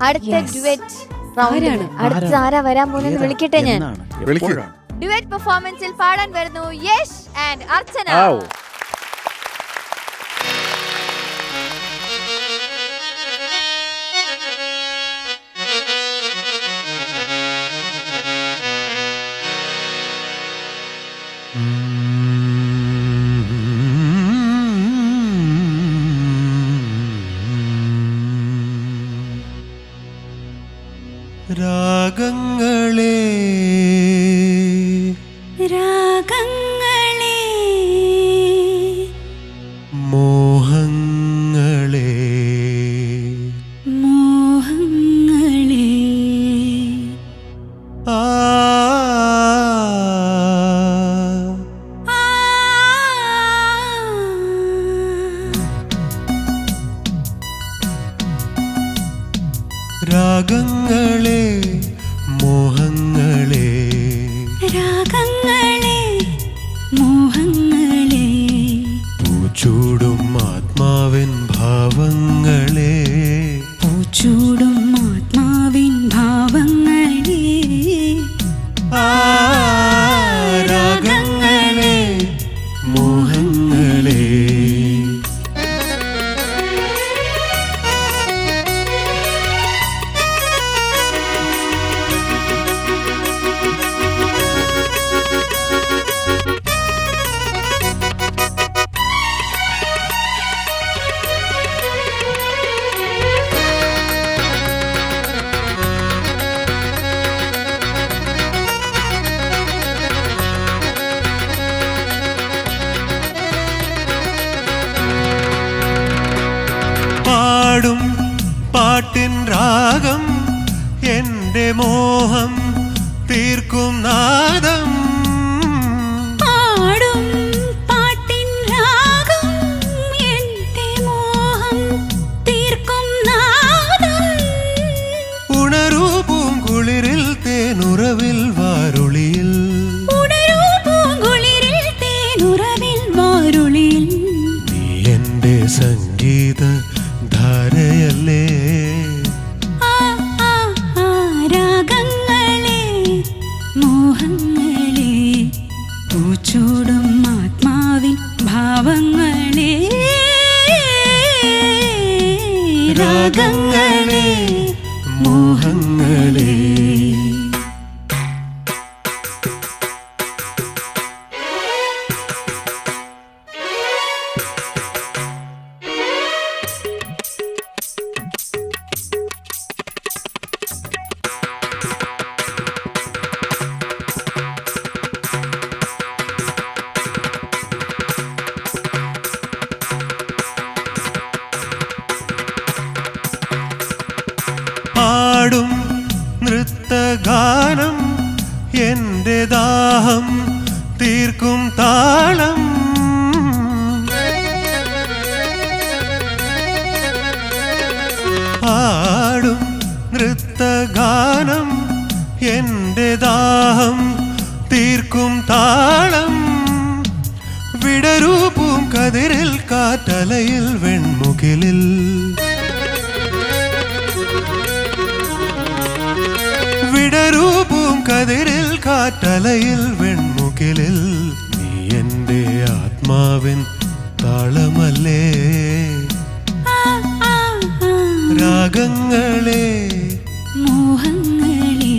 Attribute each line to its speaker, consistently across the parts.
Speaker 1: അടുത്ത ഡുവറ്റ് റൗണ്ടാണ്. അടുത്ത ആരാ വരാൻ പോകുന്നത് വിളിക്കട്ടെ ഞാൻ. ഡുവറ്റ് പെർഫോമൻസിൽ പാടാൻ വരുന്നു യശ് ആൻഡ് അർച്ചന.
Speaker 2: രാഗങ്ങളെ
Speaker 3: രാഗങ്ങളെ
Speaker 2: മോഹങ്ങളെ
Speaker 3: മോഹങ്ങളെ
Speaker 2: ആ രാഗങ്ങളെ മോഹങ്ങളെ
Speaker 3: രാഗങ്ങളെ മോഹങ്ങളെ
Speaker 2: പൂച്ചൂടും ആത്മാവിൻ ഭാവങ്ങളെ
Speaker 3: പൂച്ചൂടും ആത്മാവിൻ ഭാവങ്ങളെ
Speaker 2: ആ രാഗങ്ങളെ മോഹങ്ങളെ പാടും പാട്ടിൻ രാഗം എൻ്റെ മോഹം തീർക്കും നാദം
Speaker 3: പാടും പാട്ടിൻ രാഗം എൻ്റെ മോഹം തീർക്കും നാദം
Speaker 2: ഉണരൂ പൂങ്കുളിരിൽ തേനുറവിൽ വാരുളിയിൽ
Speaker 3: ഉണരൂ പൂങ്കുളിരിൽ തേനുറവിൽ വാരുളിയിൽ
Speaker 2: നീ എൻ്റെ സംഗീത ധാരയല്ലേ
Speaker 3: ആ ആ ആ രാഗങ്ങളെ മോഹങ്ങളെ പൂച്ചൂടും ആത്മാവിൻ ഭാവങ്ങളെ
Speaker 2: രാഗങ്ങളെ മോഹങ്ങളെ പാടും നൃത്തഗാനം എൻ്റെ ദാഹം തീർക്കും താളം പാടും നൃത്തഗാനം എൻ്റെ ദാഹം തീർക്കും താളം വിടരൂ പൂങ്കതിരിൽ കാറ്റലയിൽ വെൺമുകിലിൽ വിടരൂ പൂങ്കതിരിൽ കാറ്റലയിൽ വെൺമുകിലിൽ നീ എൻ്റെ ആത്മാവിൻ താളമല്ലേ
Speaker 3: ആ ആ ആ
Speaker 2: രാഗങ്ങളെ
Speaker 3: മോഹങ്ങളെ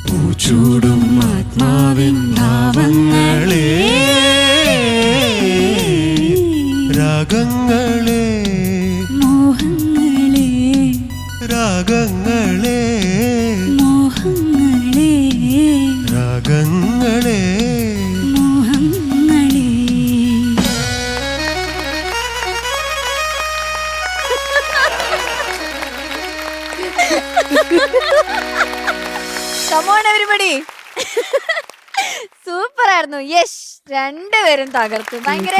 Speaker 2: പൂച്ചൂടും ആത്മാവിൻ ഭാവങ്ങളെ രാഗങ്ങളെ
Speaker 3: മോഹങ്ങളെ
Speaker 2: രാഗങ്ങളെ
Speaker 3: മോഹങ്ങളെ
Speaker 2: രാഗങ്ങളെ
Speaker 3: മോഹങ്ങളെ
Speaker 1: Come on everybody. സൂപ്പർ ആയിരുന്നു യശ്. രണ്ടുപേരും തകർത്തു. ഭയങ്കര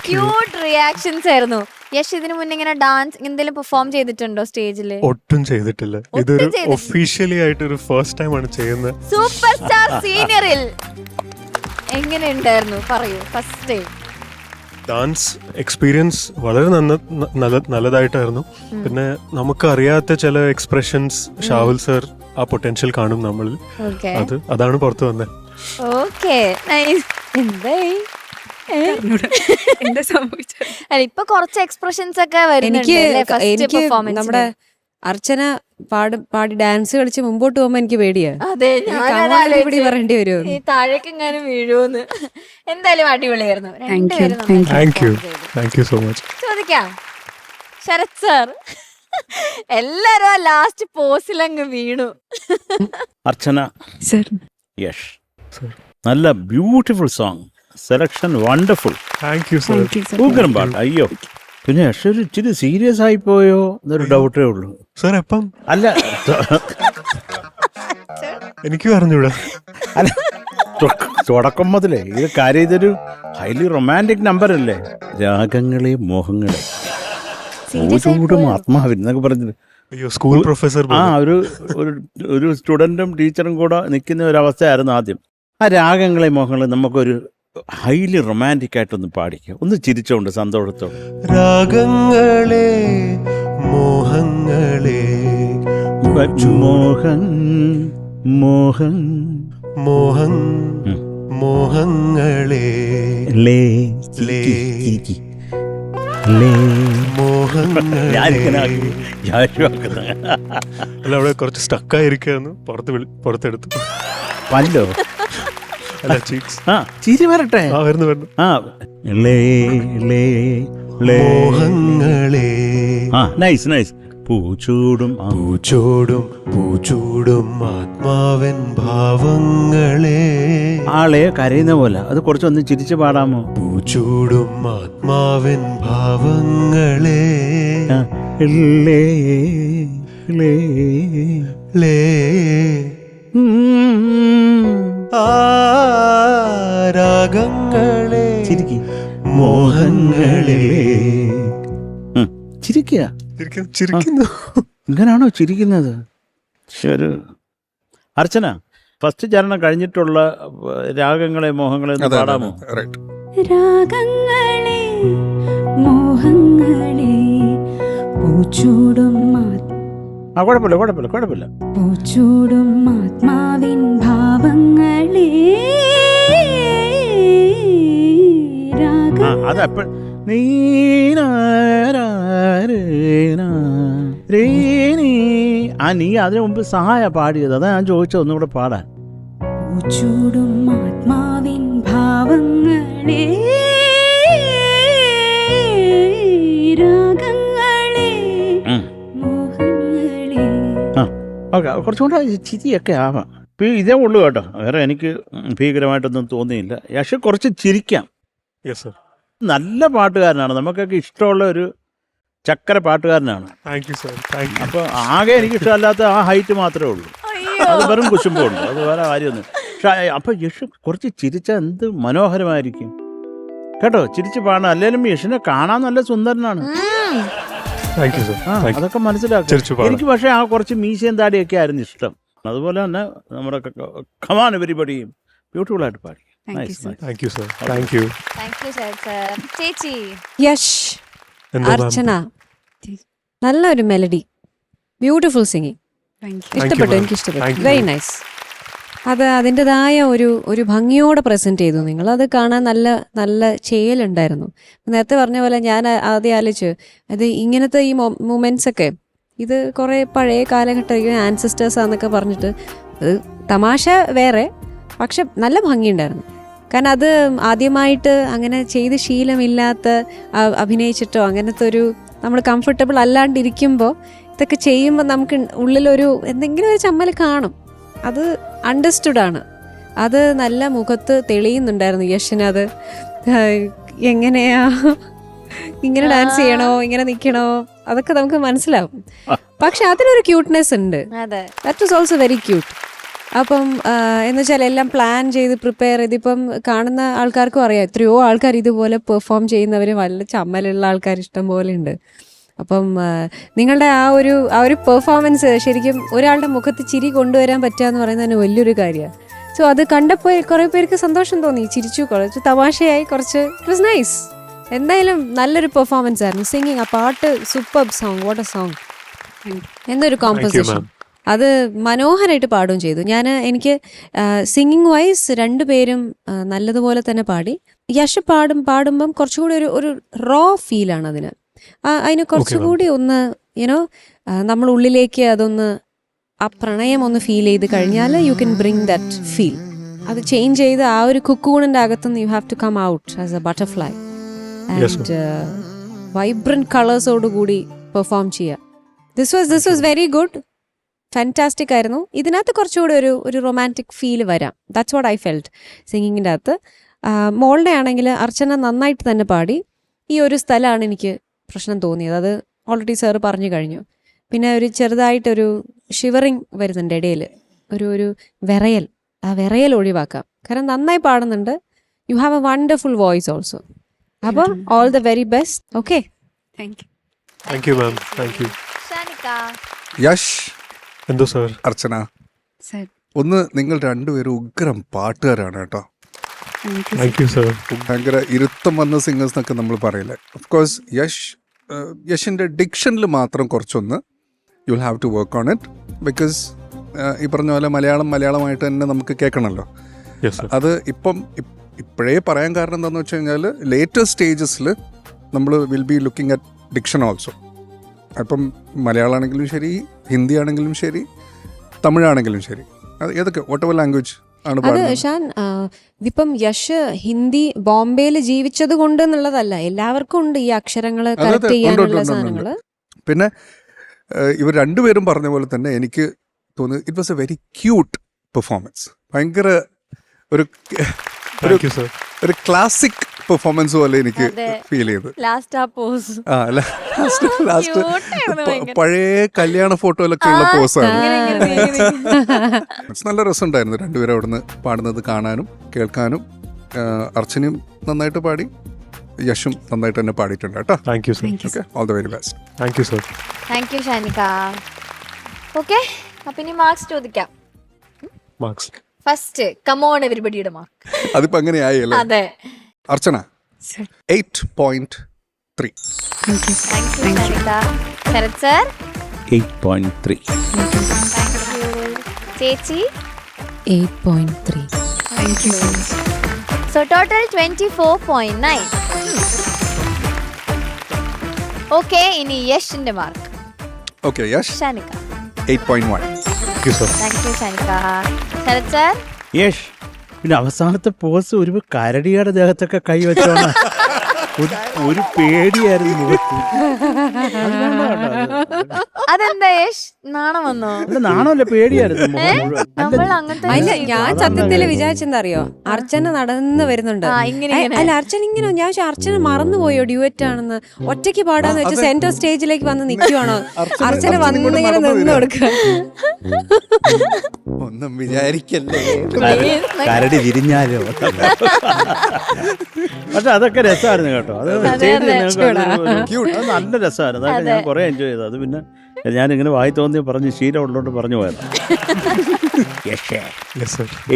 Speaker 1: ക്യൂട്ട് റിയാക്ഷൻസ് ആയിരുന്നു. യശ് ഇതിനു മുന്നേ ഇങ്ങനെ ഡാൻസ് എന്തെങ്കിലും പെർഫോം ചെയ്തിട്ടുണ്ടോ സ്റ്റേജില്?
Speaker 4: ഒട്ടും ചെയ്തിട്ടില്ല. ഇതൊരു ഒഫീഷ്യലി ആയിട്ട് ഒരു ഫസ്റ്റ് ടൈം ആണ് ചെയ്യുന്നത്.
Speaker 1: സൂപ്പർ സ്റ്റാർ സീനിയറിൽ എങ്ങനെ ഉണ്ടായിരുന്നു പറയൂ ഫസ്റ്റ് ടൈം?
Speaker 4: ഡാൻസ് എക്സ്പീരിയൻസ് വളരെ നല്ലതായിട്ടായിരുന്നു. പിന്നെ നമുക്ക് അറിയാത്ത ചില എക്സ്പ്രഷൻസ് ഷാഹുൽ സർ ആ പൊട്ടൻഷ്യൽ കാണും നമ്മളിൽ. അതാണ് പുറത്തു വന്നത്.
Speaker 3: എന്താ സംഭവിച്ചത്?
Speaker 1: ഇപ്പൊ കുറച്ച് എക്സ്പ്രഷൻസ് ഒക്കെ
Speaker 5: എനിക്ക് നമ്മുടെ അർച്ചന പാടി ഡാൻസ് കളിച്ച് മുമ്പോട്ട് പോകുമ്പോ എനിക്ക് പേടിയാ. പറയേണ്ടി വരുമോ
Speaker 1: താഴേക്കെങ്ങാനും വീഴുവോന്ന്. എന്തായാലും അടിപൊളിയായിരുന്നു.
Speaker 4: Thank you so much.
Speaker 1: ചോദിക്കാം ശരത് സർ, എല്ലാരും ആ ലാസ്റ്റ് പോസിലങ്ങ് വീണു.
Speaker 6: അർച്ചന
Speaker 3: സർ,
Speaker 6: യഷ്, നല്ല beautiful song selection, wonderful.
Speaker 4: Thank you sir.
Speaker 6: സൂക്കറും പാട്ട്. അയ്യോ, പിന്നെ യഷ് ഒരു ഇച്ചിരി സീരിയസ് ആയി പോയോ എന്നൊരു ഡൗട്ടേ ഉള്ളൂ.
Speaker 4: സർ എപ്പം?
Speaker 6: അല്ല
Speaker 4: എനിക്ക് പറഞ്ഞൂടാ.
Speaker 6: അല്ല, തുടക്കം മുതലേ ഇത് കാര്യം, ഇതൊരു ഹൈലി റൊമാൻറ്റിക് നമ്പർ അല്ലേ? രാഗങ്ങളെ മോഹങ്ങളെ ചൂടും ആത്മാവിൻ എന്നൊക്കെ പറഞ്ഞിട്ട്.
Speaker 4: അയ്യോ, സ്കൂൾ പ്രൊഫസർ.
Speaker 6: ആ ഒരു സ്റ്റുഡൻറ്റും ടീച്ചറും കൂടെ നിൽക്കുന്ന ഒരു അവസ്ഥയായിരുന്നു ആദ്യം. ആ രാഗങ്ങളെ മോഹങ്ങളെ നമുക്കൊരു ഹൈലി റൊമാൻറ്റിക് ആയിട്ടൊന്ന് പാടിക്കുക, ഒന്ന് ചിരിച്ചോണ്ട് സന്തോഷത്തോടെ.
Speaker 2: രാഗങ്ങളെ മോഹങ്ങളെ
Speaker 6: മോഹൻ മോഹൻ
Speaker 2: മോഹൻ മോഹങ്ങളെ
Speaker 6: ലേ
Speaker 2: ലേ
Speaker 6: ലേ
Speaker 2: മോഹങ്ങളെ.
Speaker 4: അല്ല, അവിടെ കുറച്ച് സ്റ്റക്കായിരിക്കാന്ന് പുറത്തെടുത്തു.
Speaker 6: പല്ലോ
Speaker 4: അല്ല, ചീക്സ്.
Speaker 6: ആ ചിരി വരട്ടെ.
Speaker 4: വരുന്നു.
Speaker 6: ആ ലേ ലേ ലേ
Speaker 2: മോഹങ്ങളെ.
Speaker 6: ആ നൈസ് നൈസ്. പൂച്ചൂടും
Speaker 2: പൂച്ചോടും പൂച്ചൂടും ആത്മാവൻ ഭാവങ്ങളെ.
Speaker 6: ആളെ കരയുന്ന പോലെ അത് കുറച്ചൊന്ന് ചിരിച്ച് പാടാമോ?
Speaker 2: പൂച്ചൂടും ആത്മാവൻ ഭാവങ്ങളെ.
Speaker 6: ലേ ലേ
Speaker 2: ലേ ആ രാഗങ്ങളെ
Speaker 6: ചിരിക്കി
Speaker 2: മോഹങ്ങളെ.
Speaker 6: ചിരിക്കുക.
Speaker 4: ചിരിക്കുന്നു.
Speaker 6: ഇങ്ങനാണോ ചിരിക്കുന്നത്? ശരി. അർച്ചന, ഫസ്റ്റ് ചരണം കഴിഞ്ഞിട്ടുള്ള രാഗങ്ങളെ മോഹങ്ങളെ ഒന്ന് പാടാമോ?
Speaker 3: രാഗങ്ങളെ മോഹങ്ങളെ പൂച്ചൂടും
Speaker 6: കുഴപ്പമില്ല.
Speaker 3: പൂച്ചൂടും ആത്മാവിൻ ഭാവങ്ങളെ.
Speaker 6: അതെപ്പോഴും നീ അതിനു മുമ്പ് സഹായ പാടിയത്, അതാ ഞാൻ ചോദിച്ചത് ഒന്നുകൂടെ പാടാൻ.
Speaker 3: പൂച്ചൂടും ആത്മാവിൻ ഭാവങ്ങളെ. രാഗങ്ങളെ മോഹങ്ങളെ.
Speaker 6: ഓക്കെ, കുറച്ചുകൂടെ ചിരിയൊക്കെ ആവാം. ഇതേ ഉള്ളൂ കേട്ടോ, വേറെ എനിക്ക് ഭീകരമായിട്ടൊന്നും തോന്നിയില്ല. പക്ഷെ കുറച്ച് ചിരിക്കാം.
Speaker 4: Yes sir.
Speaker 6: നല്ല പാട്ടുകാരനാണ്, നമുക്കൊക്കെ ഇഷ്ടമുള്ള ഒരു ചക്കര പാട്ടുകാരനാണ്.
Speaker 4: Thank you sir.
Speaker 6: അപ്പോൾ ആകെ എനിക്ക് ഇഷ്ടമല്ലാത്ത ആ ഹൈറ്റ് മാത്രമേ ഉള്ളൂ. അത് വെറും കുശുമ്പുണ്ട്, അത് വേറെ കാര്യമൊന്നും. പക്ഷെ അപ്പോൾ യശ് കുറച്ച് ചിരിച്ചാൽ എന്ത് മനോഹരമായിരിക്കും കേട്ടോ. ചിരിച്ച് പാടണം. അല്ലെങ്കിലും യഷിനെ കാണാൻ നല്ല സുന്ദരനാണ്. അതൊക്കെ മനസ്സിലാക്കാം എനിക്ക്. പക്ഷേ ആ കുറച്ച് മീശയും താടിയൊക്കെ ആയിരുന്നു ഇഷ്ടം. അതുപോലെ തന്നെ നമ്മുടെ കമാൻ എവരിബഡിയും ബ്യൂട്ടിഫുൾ ആയിട്ട് പാടി.
Speaker 1: ചേച്ചി
Speaker 5: യഷ്, അർച്ചന, നല്ലൊരു മെലഡി, ബ്യൂട്ടിഫുൾ സിംഗിങ്. ഇഷ്ടപ്പെട്ടു, എനിക്ക് ഇഷ്ടപ്പെട്ടു. Very nice. അത് അതിൻ്റെതായ ഒരു ഭംഗിയോടെ പ്രസന്റ് ചെയ്തു നിങ്ങൾ. അത് കാണാൻ നല്ല ചെയ്യലുണ്ടായിരുന്നു. നേരത്തെ പറഞ്ഞ പോലെ ഞാൻ ആദ്യം ആലോചിച്ചു, അത് ഇങ്ങനത്തെ ഈ മൊമെന്റ്സ് ഒക്കെ ഇത് കുറേ പഴയ കാലഘട്ടം ആൻസിസ്റ്റേഴ്സാന്നൊക്കെ പറഞ്ഞിട്ട് അത് തമാശ വേറെ, പക്ഷെ നല്ല ഭംഗിയുണ്ടായിരുന്നു. കാരണം അത് ആദ്യമായിട്ട് അങ്ങനെ ചെയ്ത് ശീലമില്ലാത്ത അഭിനയിച്ചിട്ടോ അങ്ങനത്തെ ഒരു നമ്മൾ കംഫർട്ടബിൾ അല്ലാണ്ടിരിക്കുമ്പോൾ ഇതൊക്കെ ചെയ്യുമ്പോൾ നമുക്ക് ഉള്ളിലൊരു എന്തെങ്കിലും ഒരു ചമ്മൽ കാണും. അത് അണ്ടർസ്റ്റുഡാണ്. അത് നല്ല മുഖത്ത് തെളിയുന്നുണ്ടായിരുന്നു യഷിനത്. എങ്ങനെയാ ഇങ്ങനെ ഡാൻസ് ചെയ്യണോ, ഇങ്ങനെ നിൽക്കണോ, അതൊക്കെ നമുക്ക് മനസ്സിലാവും. പക്ഷെ അതിലൊരു ക്യൂട്ട്നെസ് ഉണ്ട്. That was also very cute. അപ്പം എന്ന് വെച്ചാൽ എല്ലാം പ്ലാൻ ചെയ്ത് പ്രിപ്പയർ ചെയ്ത്, ഇപ്പം കാണുന്ന ആൾക്കാർക്കും അറിയാം എത്രയോ ആൾക്കാർ ഇതുപോലെ പെർഫോം ചെയ്യുന്നവർ വല്ല ചമ്മലുള്ള ആൾക്കാർ ഇഷ്ടം പോലെ ഉണ്ട്. അപ്പം നിങ്ങളുടെ ആ ഒരു പെർഫോമൻസ് ശരിക്കും ഒരാളുടെ മുഖത്ത് ചിരി കൊണ്ടുവരാൻ പറ്റുക എന്ന് പറയുന്നത് തന്നെ വലിയൊരു കാര്യമാണ്. സോ അത് കണ്ടപ്പോൾ കുറേ പേർക്ക് സന്തോഷം തോന്നി, ചിരിച്ചു, കുറച്ച് തമാശയായി, കുറച്ച് ഇറ്റ് വാസ് നൈസ്. എന്തായാലും നല്ലൊരു പെർഫോമൻസ് ആയിരുന്നു. സിംഗിങ്, ആ പാട്ട് super song, what A song, എന്തൊരു കോമ്പോസിഷൻ. അത് മനോഹരമായിട്ട് പാടുകയും ചെയ്തു. എനിക്ക് സിംഗിങ് വൈസ് രണ്ടുപേരും നല്ലതുപോലെ തന്നെ പാടി. യശ് പാടുമ്പം കുറച്ചുകൂടി ഒരു റോ ഫീലാണ് അതിന്. അതിന് കുറച്ചുകൂടി ഒന്ന് യുനോ നമ്മൾ ഉള്ളിലേക്ക് അതൊന്ന് ആ പ്രണയം ഒന്ന് ഫീൽ ചെയ്ത് കഴിഞ്ഞാൽ you can bring that feel. അത് ചേഞ്ച് ചെയ്ത് ആ ഒരു കുക്കൂണിൻ്റെ അകത്തുനിന്ന് you have to come out as a butterfly and vibrant കളേഴ്സോടുകൂടി പെർഫോം ചെയ്യുക. This was very good, fantastic ആയിരുന്നു. ഇതിനകത്ത് കുറച്ചുകൂടി ഒരു റൊമാൻറ്റിക് ഫീൽ വരാം. ദാറ്റ്സ് വാട്ട് ഐ ഫെൽറ്റ് സിംഗിങ്ങിൻ്റെ അകത്ത്. മോളുടെ ആണെങ്കിൽ അർച്ചന നന്നായിട്ട് തന്നെ പാടി. ഈ ഒരു സ്ഥലമാണ് എനിക്ക് പ്രശ്നം തോന്നിയത്. അത് ഓൾറെഡി സാറ് പറഞ്ഞു കഴിഞ്ഞു. പിന്നെ ഒരു ചെറുതായിട്ടൊരു ഷിവറിങ് വരുന്നുണ്ട് ഇടയിൽ, ഒരു വിറയൽ. ആ വിറയൽ ഒഴിവാക്കാം. കാരണം നന്നായി പാടുന്നുണ്ട്. You have a wonderful voice also. അപ്പം all the very best. Okay,
Speaker 4: thank you ma'am. Thank you.
Speaker 1: Shanika.
Speaker 2: Yash,
Speaker 4: എന്തോ സാർ?
Speaker 2: അർച്ചന, ഒന്ന് നിങ്ങൾ രണ്ടുപേരും ഉഗ്രം പാട്ടുകാരാണ് കേട്ടോ.
Speaker 4: Thank you sir.
Speaker 2: ഭയങ്കര ഇരുത്തം വന്ന സിംഗേഴ്സ് എന്നൊക്കെ നമ്മൾ പറയില്ലേ. ഓഫ് കോഴ്സ് യശിൻ്റെ ഡിക്ഷനിൽ മാത്രം കുറച്ചൊന്ന് you will have to work on it. Because ഈ പറഞ്ഞ പോലെ മലയാളമായിട്ട് തന്നെ നമുക്ക് കേൾക്കണമല്ലോ. അത് ഇപ്പോഴേ പറയാൻ കാരണം എന്താണെന്ന് വെച്ച് കഴിഞ്ഞാൽ ലേറ്റർ സ്റ്റേജസിൽ നമ്മൾ will be looking at diction also. അപ്പം മലയാളമാണെങ്കിലും ശരി, ഹിന്ദി ആണെങ്കിലും ശരി, തമിഴാണെങ്കിലും ശരി, അത് ഏതൊക്കെ വാട്ട് എവർ ലാംഗ്വേജ് ആണ്
Speaker 5: അത്
Speaker 2: പാടുന്നത്.
Speaker 5: ഷാൻ, ഇതിപ്പം യശ് ഹിന്ദി ബോംബെയിൽ ജീവിച്ചത് കൊണ്ട് എന്നുള്ളതല്ല, എല്ലാവർക്കും ഉണ്ട് ഈ അക്ഷരങ്ങൾ കറക്റ്റ് ചെയ്യാനുള്ള സാധനങ്ങൾ.
Speaker 2: പിന്നെ ഇവർ രണ്ടുപേരും പറഞ്ഞ പോലെ തന്നെ എനിക്ക് തോന്നുന്നു it was A very cute performance. ഭയങ്കര ഒരു ക്ലാസിക് പെർഫോമൻസ് പോലെ എനിക്ക് ഫീൽ ചെയ്തു. പഴയ കല്യാണ ഫോട്ടോയിലൊക്കെ ഉള്ള പോസാണ്. നല്ല രസമുണ്ടായിരുന്നു രണ്ടുപേരും അവിടുന്ന് പാടുന്നത് കാണാനും കേൾക്കാനും. അർച്ചനയും നന്നായിട്ട് പാടി, യശും നന്നായിട്ട് തന്നെ പാടിയിട്ടുണ്ട് കേട്ടോ.
Speaker 4: Thank you sir.
Speaker 2: Okay, all the very best.
Speaker 4: Thank you sir.
Speaker 1: Thank you Shanika. Okay, അപ്പൊ ഇനി മാർക്സ് ചോദിക്കാം.
Speaker 4: മാർക്സ്
Speaker 1: ഫസ്റ്റ് കമോൺ എവരിബഡിയുടെ മാർക്ക്.
Speaker 2: അതിപ്പോ അങ്ങനെയായി അല്ലേ?
Speaker 1: അതെ.
Speaker 2: Archana 8.3.
Speaker 1: Thank you Shanika. Sharath sir
Speaker 6: 8.3.
Speaker 1: Thank you. ചേച്ചി
Speaker 5: 8.3.
Speaker 1: Thank you. So total 24.9. Okay, ഇനി യഷിന്റെ mark.
Speaker 2: Okay, Yash
Speaker 1: Shanika
Speaker 2: 8.1.
Speaker 4: Thank you sir.
Speaker 1: Thank you Shanika. Sharath sir
Speaker 6: Yash, പിന്നെ അവസാനത്തെ പോസ് ഒരു കരടിയുടെ ദേഹത്തൊക്കെ കൈവച്ചോണ ഒരു പേടിയായിരുന്നു മുഖത്ത്.
Speaker 1: അതെന്താ യശ്, നാണം വന്നോ?
Speaker 6: അല്ല, നാണമല്ല, പേടിയായിരുന്നു മുഖം മുഴുവൻ.
Speaker 1: നമ്മൾ അങ്ങനത്തെ
Speaker 5: അല്ല, ഞാൻ സത്യത്തിൽ വിചാരിച്ചെന്താ അറിയോ, അർച്ചന നടന്ന് വരുന്നുണ്ട്. അല്ല, അർച്ചന ഇങ്ങനെ, ഞാൻ വിചാരിച്ചു അർച്ചന മറന്നുപോയോ ഡ്യൂറ്റ് ആണെന്ന്. ഒറ്റയ്ക്ക് പാടാന്ന് വെച്ചാൽ സെന്റർ സ്റ്റേജിലേക്ക് വന്ന് നിൽക്കുവാണോ? അർച്ചന വന്നിങ്ങനെ നിന്ന് കൊടുക്കുക.
Speaker 2: ഒന്നും വിചാരിക്കല്ലേ,
Speaker 6: കരടി വിരിഞ്ഞാലോ. പക്ഷെ അതൊക്കെ രസമായിരുന്നു കേട്ടോ. അത് സ്റ്റേജിൽ അത് നല്ല രസമായിരുന്നു. അതൊക്കെ ഞാൻ കുറെ എൻജോയ് ചെയ്തു. അത് പിന്നെ ഞാനിങ്ങനെ വായി തോന്നി പറഞ്ഞ് ശീലമുള്ളോട്ട് പറഞ്ഞു പോയതാണ്.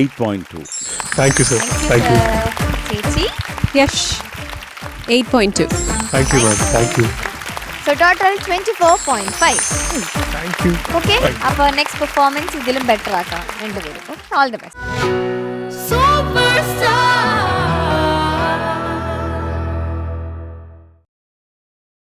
Speaker 6: 8.2.
Speaker 4: Thank you sir. Thank you.
Speaker 1: ചേച്ചി
Speaker 5: യശ് 8.2.
Speaker 4: Thank you ma'am. Thank you.
Speaker 1: So total 24.5.
Speaker 4: Thank you.
Speaker 1: Okay, അപ്പോൾ നെക്സ്റ്റ് പെർഫോമൻസ് ഇതിലും ബെറ്റർ ആക്കാം രണ്ടുപേരും. All the best.